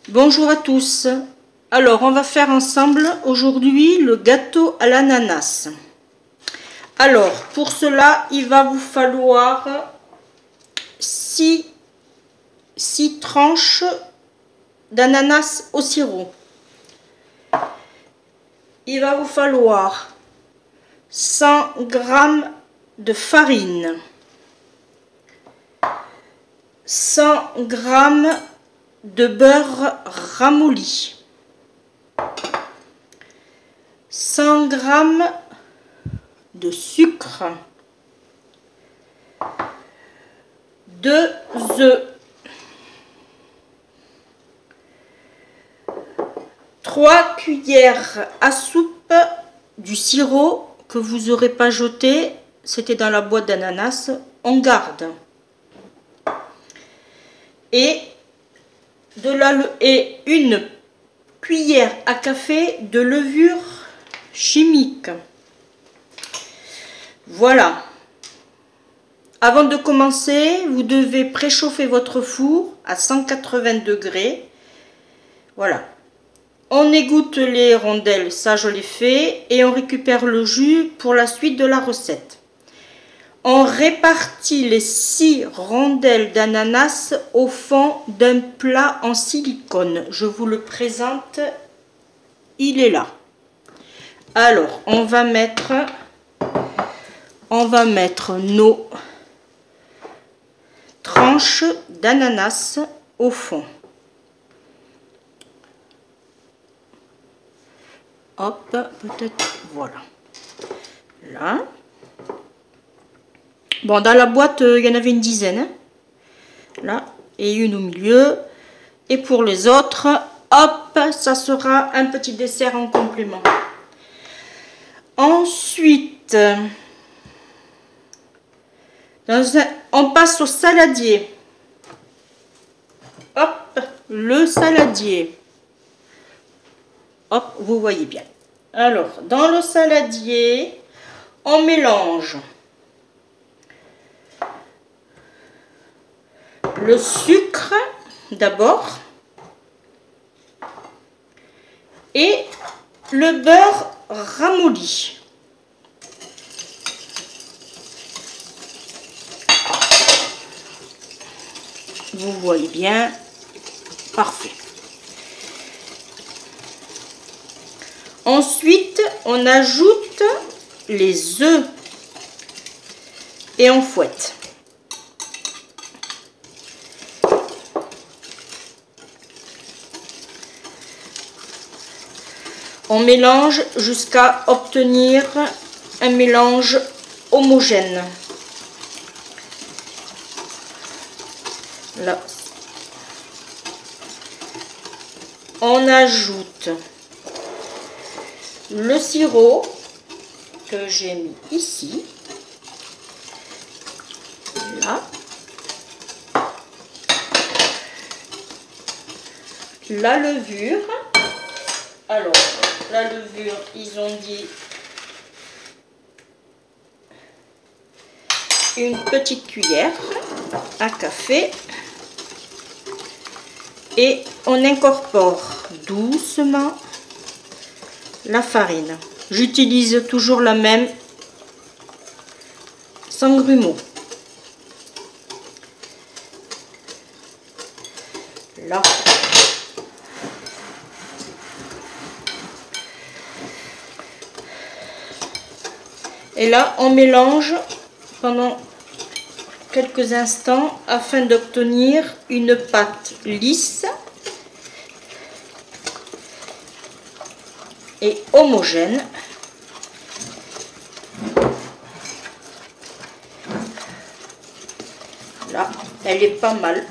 Bonjour à tous. Alors, on va faire ensemble aujourd'hui le gâteau à l'ananas. Alors, pour cela, il va vous falloir 6 tranches d'ananas au sirop. Il va vous falloir 100 g de farine, 100 g de beurre ramolli, 100 g de sucre, 2 œufs, 3 cuillères à soupe du sirop que vous n'aurez pas jeté, c'était dans la boîte d'ananas, on garde. Et une cuillère à café de levure chimique. Voilà. Avant de commencer, vous devez préchauffer votre four à 180 degrés. Voilà. On égoutte les rondelles, ça je l'ai fait, et on récupère le jus pour la suite de la recette. On répartit les 6 rondelles d'ananas au fond d'un plat en silicone. Je vous le présente, il est là. Alors, on va mettre nos tranches d'ananas au fond. Hop, peut-être, voilà. Là. Bon, dans la boîte, il y en avait une dizaine. Hein, là, et une au milieu. Et pour les autres, hop, ça sera un petit dessert en complément. Ensuite, on passe au saladier. Hop, le saladier. Hop, vous voyez bien. Alors, dans le saladier, on mélange le sucre d'abord et le beurre ramolli. Vous voyez bien, parfait. Ensuite, on ajoute les œufs et on fouette. On mélange jusqu'à obtenir un mélange homogène. Là, on ajoute le sirop que j'ai mis ici, là, la levure. Alors, la levure, ils ont dit une petite cuillère à café. Et on incorpore doucement la farine. J'utilise toujours la même, sans grumeaux. Là. Et là, on mélange pendant quelques instants afin d'obtenir une pâte lisse et homogène. Là, elle est pas mal.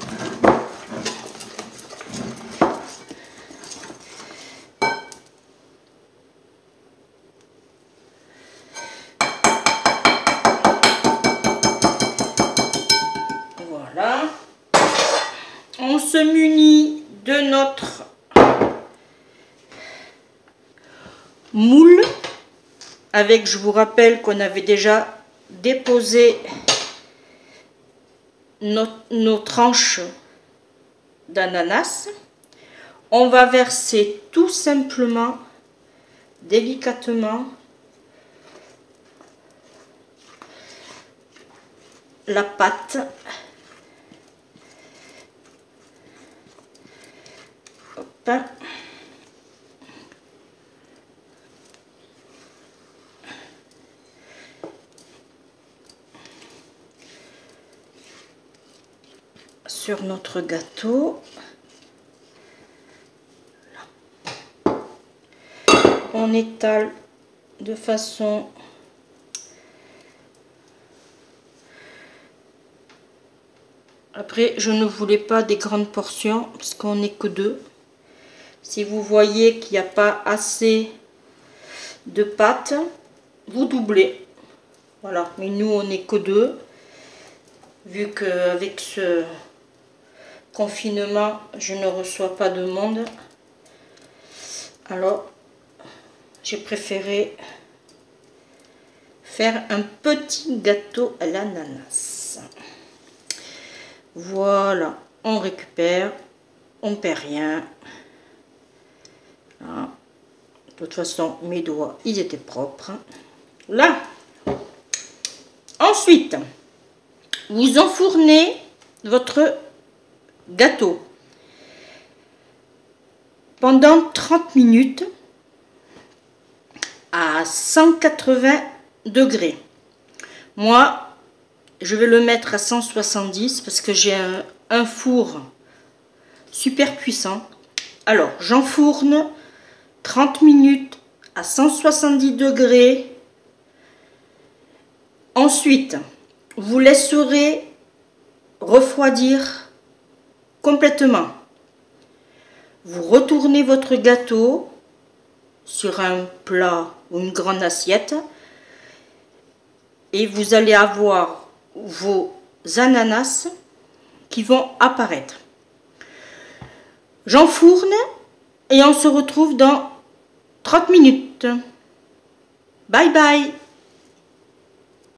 Voilà. On se munit de notre moule avec, je vous rappelle qu'on avait déjà déposé nos tranches d'ananas. On va verser tout simplement, délicatement, la pâte hop, sur notre gâteau. On étale de façon après je ne voulais pas des grandes portions parce qu'on n'est que deux. Si vous voyez qu'il n'y a pas assez de pâte, vous doublez. Voilà, mais nous on n'est que deux, vu qu'avec ce confinement je ne reçois pas de monde, alors j'ai préféré faire un petit gâteau à l'ananas. Voilà, on récupère, on perd rien. Voilà. De toute façon mes doigts ils étaient propres là. Ensuite vous enfournez votre gâteau pendant 30 minutes à 180 degrés. Moi, je vais le mettre à 170 parce que j'ai un four super puissant. Alors, j'enfourne 30 minutes à 170 degrés. Ensuite, vous laisserez refroidir complètement. Vous retournez votre gâteau sur un plat ou une grande assiette et vous allez avoir vos ananas qui vont apparaître. J'enfourne et on se retrouve dans 30 minutes. Bye bye.